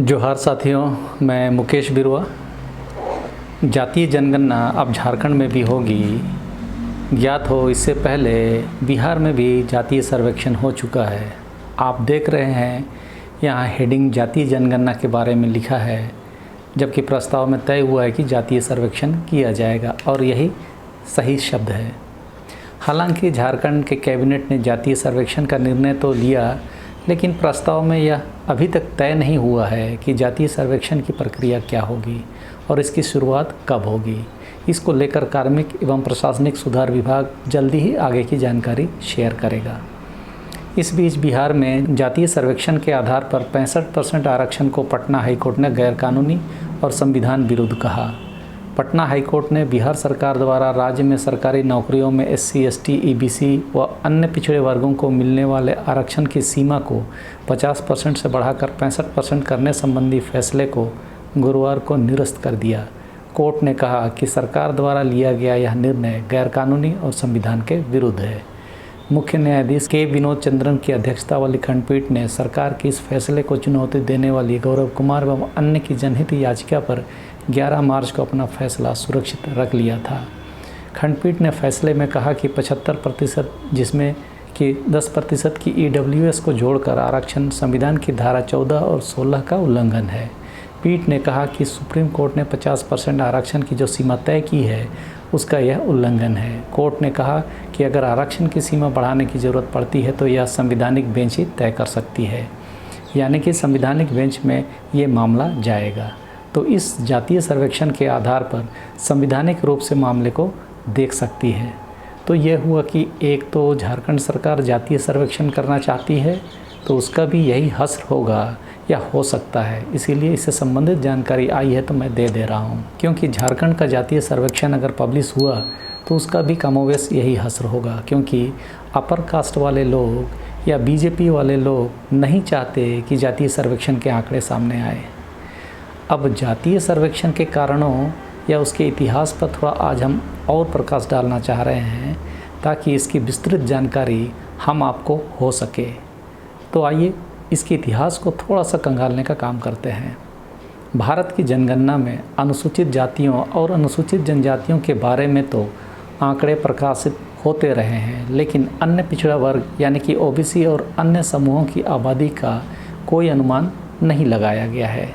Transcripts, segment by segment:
जोहार साथियों, मैं मुकेश बिरुआ। जातीय जनगणना अब झारखंड में भी होगी। ज्ञात हो इससे पहले बिहार में भी जातीय सर्वेक्षण हो चुका है। आप देख रहे हैं यहाँ हेडिंग जातीय जनगणना के बारे में लिखा है, जबकि प्रस्ताव में तय हुआ है कि जातीय सर्वेक्षण किया जाएगा और यही सही शब्द है। हालांकि झारखंड के कैबिनेट ने जातीय सर्वेक्षण का निर्णय तो लिया, लेकिन प्रस्ताव में यह अभी तक तय नहीं हुआ है कि जातीय सर्वेक्षण की प्रक्रिया क्या होगी और इसकी शुरुआत कब होगी। इसको लेकर कार्मिक एवं प्रशासनिक सुधार विभाग जल्दी ही आगे की जानकारी शेयर करेगा। इस बीच बिहार में जातीय सर्वेक्षण के आधार पर 65% आरक्षण को पटना हाईकोर्ट ने गैरकानूनी और संविधान विरुद्ध कहा। पटना हाईकोर्ट ने बिहार सरकार द्वारा राज्य में सरकारी नौकरियों में SC, ST, EBC व अन्य पिछड़े वर्गों को मिलने वाले आरक्षण की सीमा को 50% से बढ़ाकर 65% करने संबंधी फैसले को गुरुवार को निरस्त कर दिया। कोर्ट ने कहा कि सरकार द्वारा लिया गया यह निर्णय गैरकानूनी और संविधान के विरुद्ध है। मुख्य न्यायाधीश के विनोद चंद्रन की अध्यक्षता वाली खंडपीठ ने सरकार के इस फैसले को चुनौती देने वाली गौरव कुमार एवं अन्य की जनहित याचिका पर 11 मार्च को अपना फैसला सुरक्षित रख लिया था। खंडपीठ ने फैसले में कहा कि 75%, जिसमें कि 10% की EWS को जोड़कर आरक्षण संविधान की धारा 14 और 16 का उल्लंघन है। पीठ ने कहा कि सुप्रीम कोर्ट ने 50% आरक्षण की जो सीमा तय की है उसका यह उल्लंघन है। कोर्ट ने कहा कि अगर आरक्षण की सीमा बढ़ाने की ज़रूरत पड़ती है तो यह संवैधानिक बेंच ही तय कर सकती है, यानी कि संवैधानिक बेंच में ये मामला जाएगा। तो इस जातीय सर्वेक्षण के आधार पर संवैधानिक रूप से मामले को देख सकती है। तो यह हुआ कि एक तो झारखंड सरकार जातीय सर्वेक्षण करना चाहती है, तो उसका भी यही हश्र होगा या हो सकता है। इसीलिए इससे संबंधित जानकारी आई है तो मैं दे रहा हूँ, क्योंकि झारखंड का जातीय सर्वेक्षण अगर पब्लिश हुआ तो उसका भी कमोवेश यही हश्र होगा, क्योंकि अपर कास्ट वाले लोग या BJP वाले लोग नहीं चाहते कि जातीय सर्वेक्षण के आंकड़े सामने आए। अब जातीय सर्वेक्षण के कारणों या उसके इतिहास पर थोड़ा आज हम और प्रकाश डालना चाह रहे हैं, ताकि इसकी विस्तृत जानकारी हम आपको हो सके। तो आइए इसके इतिहास को थोड़ा सा कंगालने का काम करते हैं। भारत की जनगणना में अनुसूचित जातियों और अनुसूचित जनजातियों के बारे में तो आंकड़े प्रकाशित होते रहे हैं, लेकिन अन्य पिछड़ा वर्ग यानी कि OBC और अन्य समूहों की आबादी का कोई अनुमान नहीं लगाया गया है।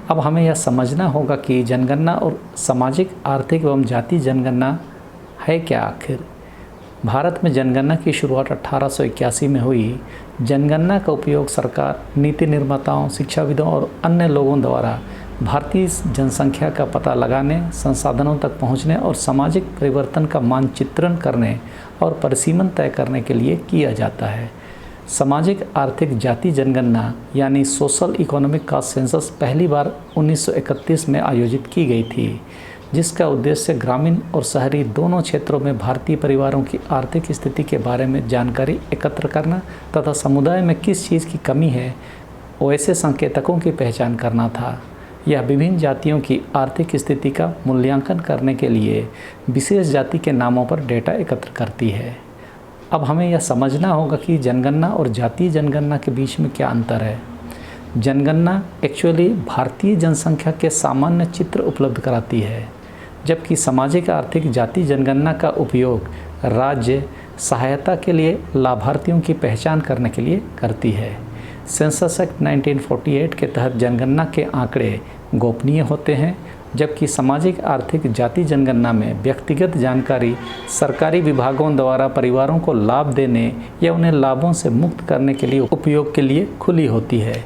अब हमें यह समझना होगा कि जनगणना और सामाजिक, आर्थिक एवं जाति जनगणना है क्या आखिर। भारत में जनगणना की शुरुआत 1881 में हुई। जनगणना का उपयोग सरकार, नीति निर्माताओं, शिक्षाविदों और अन्य लोगों द्वारा भारतीय जनसंख्या का पता लगाने, संसाधनों तक पहुंचने और सामाजिक परिवर्तन का मानचित्रण करने और परिसीमन तय करने के लिए किया जाता है। सामाजिक आर्थिक जाति जनगणना यानी सोशल इकोनॉमिक कास्ट सेंसस पहली बार 1931 में आयोजित की गई थी, जिसका उद्देश्य ग्रामीण और शहरी दोनों क्षेत्रों में भारतीय परिवारों की आर्थिक स्थिति के बारे में जानकारी एकत्र करना तथा समुदाय में किस चीज़ की कमी है वैसे संकेतकों की पहचान करना था। यह विभिन्न जातियों की आर्थिक स्थिति का मूल्यांकन करने के लिए विशेष जाति के नामों पर डेटा एकत्र करती है। अब हमें यह समझना होगा कि जनगणना और जातीय जनगणना के बीच में क्या अंतर है। जनगणना एक्चुअली भारतीय जनसंख्या के सामान्य चित्र उपलब्ध कराती है, जबकि सामाजिक आर्थिक जाति जनगणना का उपयोग राज्य सहायता के लिए लाभार्थियों की पहचान करने के लिए करती है। सेंसस एक्ट 1948 के तहत जनगणना के आंकड़े गोपनीय होते हैं, जबकि सामाजिक आर्थिक जाति जनगणना में व्यक्तिगत जानकारी सरकारी विभागों द्वारा परिवारों को लाभ देने या उन्हें लाभों से मुक्त करने के लिए उपयोग के लिए खुली होती है।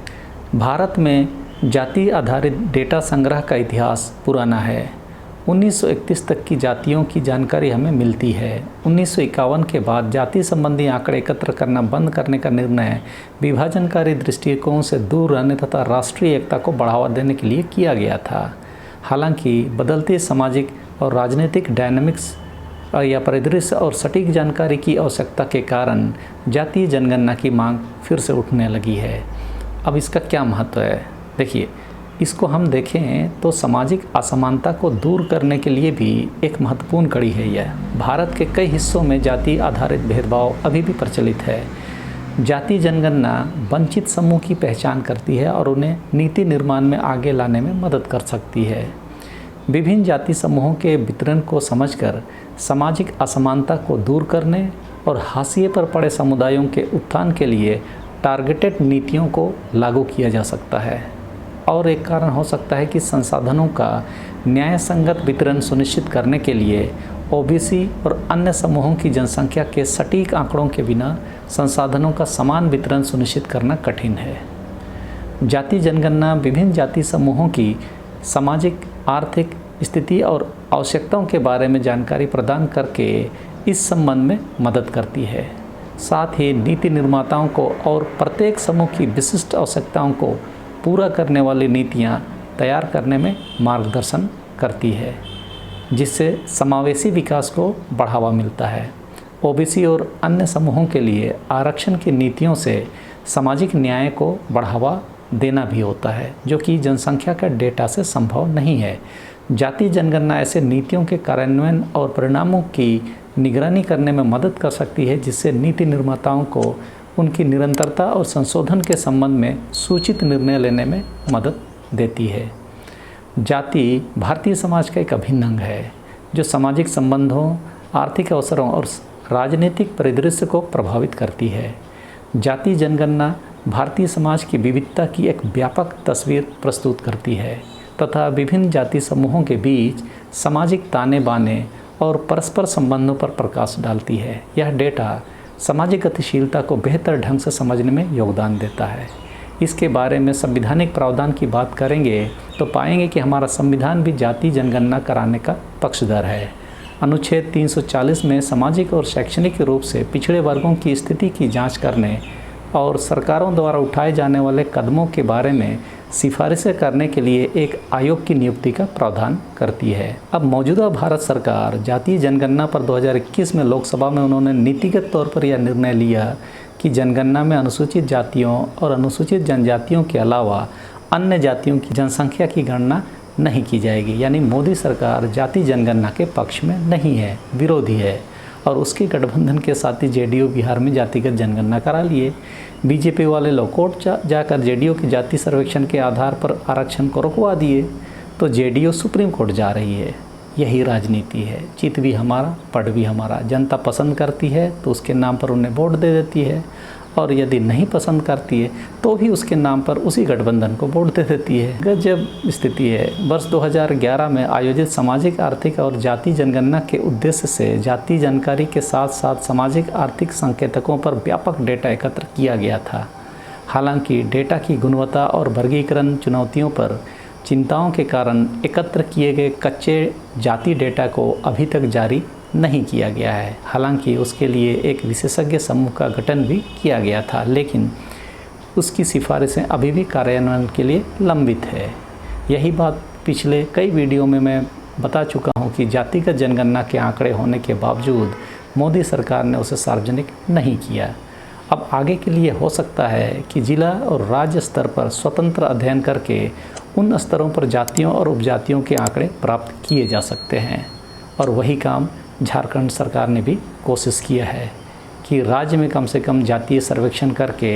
भारत में जाति आधारित डेटा संग्रह का इतिहास पुराना है। 1931 तक की जातियों की जानकारी हमें मिलती है। 1951 के बाद जाति संबंधी आंकड़े एकत्र करना बंद करने का निर्णय विभाजनकारी दृष्टिकोण से दूर रहने तथा राष्ट्रीय एकता को बढ़ावा देने के लिए किया गया था। हालांकि बदलती सामाजिक और राजनीतिक डायनामिक्स या परिदृश्य और सटीक जानकारी की आवश्यकता के कारण जातीय जनगणना की मांग फिर से उठने लगी है। अब इसका क्या महत्व है, देखिए, इसको हम देखें तो सामाजिक असमानता को दूर करने के लिए भी एक महत्वपूर्ण कड़ी है। यह भारत के कई हिस्सों में जाति आधारित भेदभाव अभी भी प्रचलित है। जाति जनगणना वंचित समूह की पहचान करती है और उन्हें नीति निर्माण में आगे लाने में मदद कर सकती है। विभिन्न जाति समूहों के वितरण को समझकर सामाजिक असमानता को दूर करने और हाशिए पर पड़े समुदायों के उत्थान के लिए टारगेटेड नीतियों को लागू किया जा सकता है। और एक कारण हो सकता है कि संसाधनों का न्याय संगत वितरण सुनिश्चित करने के लिए ओबीसी और अन्य समूहों की जनसंख्या के सटीक आंकड़ों के बिना संसाधनों का समान वितरण सुनिश्चित करना कठिन है। जाति जनगणना विभिन्न जाति समूहों की सामाजिक, आर्थिक स्थिति और आवश्यकताओं के बारे में जानकारी प्रदान करके इस संबंध में मदद करती है। साथ ही नीति निर्माताओं को और प्रत्येक समूह की विशिष्ट आवश्यकताओं को पूरा करने वाली नीतियाँ तैयार करने में मार्गदर्शन करती है, जिससे समावेशी विकास को बढ़ावा मिलता है। ओबीसी और अन्य समूहों के लिए आरक्षण की नीतियों से सामाजिक न्याय को बढ़ावा देना भी होता है, जो कि जनसंख्या का डेटा से संभव नहीं है। जाति जनगणना ऐसे नीतियों के कार्यान्वयन और परिणामों की निगरानी करने में मदद कर सकती है, जिससे नीति निर्माताओं को उनकी निरंतरता और संशोधन के संबंध में सूचित निर्णय लेने में मदद देती है। जाति भारतीय समाज का एक अभिन्न अंग है, जो सामाजिक संबंधों, आर्थिक अवसरों और राजनीतिक परिदृश्य को प्रभावित करती है। जाति जनगणना भारतीय समाज की विविधता की एक व्यापक तस्वीर प्रस्तुत करती है तथा विभिन्न जाति समूहों के बीच सामाजिक ताने बाने और परस्पर संबंधों पर प्रकाश डालती है। यह डेटा सामाजिक गतिशीलता को बेहतर ढंग से समझने में योगदान देता है। इसके बारे में संवैधानिक प्रावधान की बात करेंगे तो पाएंगे कि हमारा संविधान भी जाति जनगणना कराने का पक्षधर है। अनुच्छेद 340 में सामाजिक और शैक्षणिक रूप से पिछड़े वर्गों की स्थिति की जांच करने और सरकारों द्वारा उठाए जाने वाले कदमों के बारे में सिफारिशें करने के लिए एक आयोग की नियुक्ति का प्रावधान करती है। अब मौजूदा भारत सरकार जातीय जनगणना पर 2021 में लोकसभा में उन्होंने नीतिगत तौर पर यह निर्णय लिया कि जनगणना में अनुसूचित जातियों और अनुसूचित जनजातियों के अलावा अन्य जातियों की जनसंख्या की गणना नहीं की जाएगी। यानी मोदी सरकार जाति जनगणना के पक्ष में नहीं है, विरोधी है। और उसके गठबंधन के साथी जेडीयू बिहार में जातिगत जनगणना करा लिए। बीजेपी वाले लोग कोर्ट जाकर जेडीयू के जाति सर्वेक्षण के आधार पर आरक्षण को रुकवा दिए, तो जेडीयू सुप्रीम कोर्ट जा रही है। यही राजनीति है, चित भी हमारा पट भी हमारा। जनता पसंद करती है तो उसके नाम पर उन्हें वोट दे देती है, और यदि नहीं पसंद करती है तो भी उसके नाम पर उसी गठबंधन को वोट दे देती है। गजब स्थिति है। वर्ष 2011 में आयोजित सामाजिक, आर्थिक और जाति जनगणना के उद्देश्य से जाति जानकारी के साथ साथ सामाजिक आर्थिक संकेतकों पर व्यापक डेटा एकत्र किया गया था। हालांकि डेटा की गुणवत्ता और वर्गीकरण चुनौतियों पर चिंताओं के कारण एकत्र किए गए कच्चे जाति डेटा को अभी तक जारी नहीं किया गया है। हालांकि उसके लिए एक विशेषज्ञ समूह का गठन भी किया गया था, लेकिन उसकी सिफारिशें अभी भी कार्यान्वयन के लिए लंबित है। यही बात पिछले कई वीडियो में मैं बता चुका हूं कि जातिगत जनगणना के आंकड़े होने के बावजूद मोदी सरकार ने उसे सार्वजनिक नहीं किया। अब आगे के लिए हो सकता है कि जिला और राज्य स्तर पर स्वतंत्र अध्ययन करके उन स्तरों पर जातियों और उपजातियों के आंकड़े प्राप्त किए जा सकते हैं। और वही काम झारखंड सरकार ने भी कोशिश किया है कि राज्य में कम से कम जातीय सर्वेक्षण करके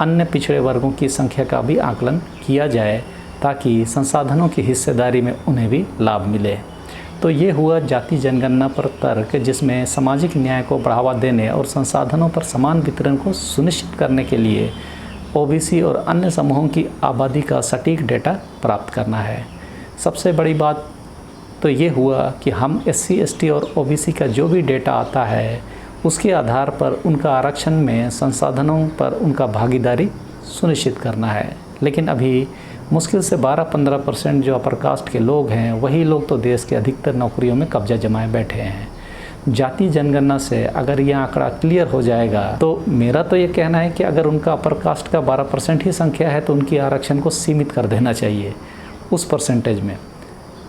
अन्य पिछड़े वर्गों की संख्या का भी आकलन किया जाए, ताकि संसाधनों की हिस्सेदारी में उन्हें भी लाभ मिले। तो ये हुआ जाति जनगणना पर तर्क, जिसमें सामाजिक न्याय को बढ़ावा देने और संसाधनों पर समान वितरण को सुनिश्चित करने के लिए ओबीसी और अन्य समूहों की आबादी का सटीक डेटा प्राप्त करना है। सबसे बड़ी बात तो ये हुआ कि हम SC, ST और OBC का जो भी डेटा आता है उसके आधार पर उनका आरक्षण में संसाधनों पर उनका भागीदारी सुनिश्चित करना है। लेकिन अभी मुश्किल से 12-15% जो अपर कास्ट के लोग हैं, वही लोग तो देश के अधिकतर नौकरियों में कब्जा जमाए बैठे हैं। जाति जनगणना से अगर यह आंकड़ा क्लियर हो जाएगा तो मेरा तो ये कहना है कि अगर उनका अपर कास्ट का 12% ही संख्या है तो उनकी आरक्षण को सीमित कर देना चाहिए उस परसेंटेज में।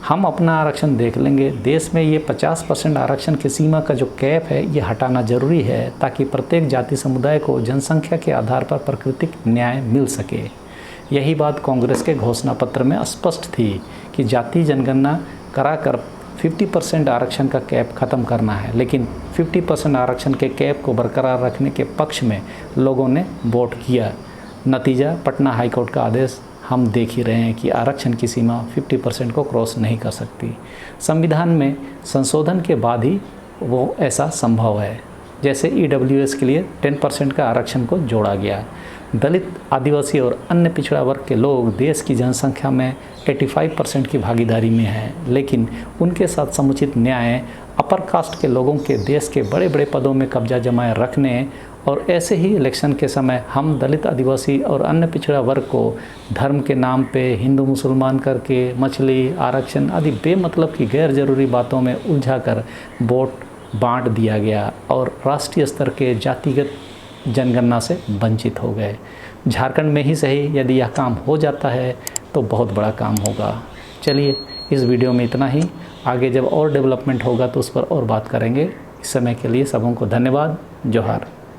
हम अपना आरक्षण देख लेंगे। देश में ये 50% आरक्षण की सीमा का जो कैप है ये हटाना ज़रूरी है, ताकि प्रत्येक जाति समुदाय को जनसंख्या के आधार पर प्राकृतिक न्याय मिल सके। यही बात कांग्रेस के घोषणा पत्र में स्पष्ट थी कि जाति जनगणना कराकर 50% आरक्षण का कैप ख़त्म करना है, लेकिन 50% आरक्षण के कैप को बरकरार रखने के पक्ष में लोगों ने वोट किया। नतीजा पटना हाईकोर्ट का आदेश हम देख ही रहे हैं कि आरक्षण की सीमा 50% को क्रॉस नहीं कर सकती। संविधान में संशोधन के बाद ही वो ऐसा संभव है। जैसे EWS के लिए 10% का आरक्षण को जोड़ा गया। दलित, आदिवासी और अन्य पिछड़ा वर्ग के लोग देश की जनसंख्या में 85% की भागीदारी में हैं, लेकिन उनके साथ समुचित न्याय अपर कास्ट के लोगों के देश के बड़े बड़े पदों में कब्जा जमाए रखने और ऐसे ही इलेक्शन के समय हम दलित, आदिवासी और अन्य पिछड़ा वर्ग को धर्म के नाम पे हिंदू मुसलमान करके मछली, आरक्षण आदि बेमतलब की गैर ज़रूरी बातों में उलझाकर वोट बांट दिया गया और राष्ट्रीय स्तर के जातिगत जनगणना से वंचित हो गए। झारखंड में ही सही यदि यह काम हो जाता है तो बहुत बड़ा काम होगा। चलिए इस वीडियो में इतना ही, आगे जब और डेवलपमेंट होगा तो उस पर और बात करेंगे। इस समय के लिए सबों को धन्यवाद। जोहार।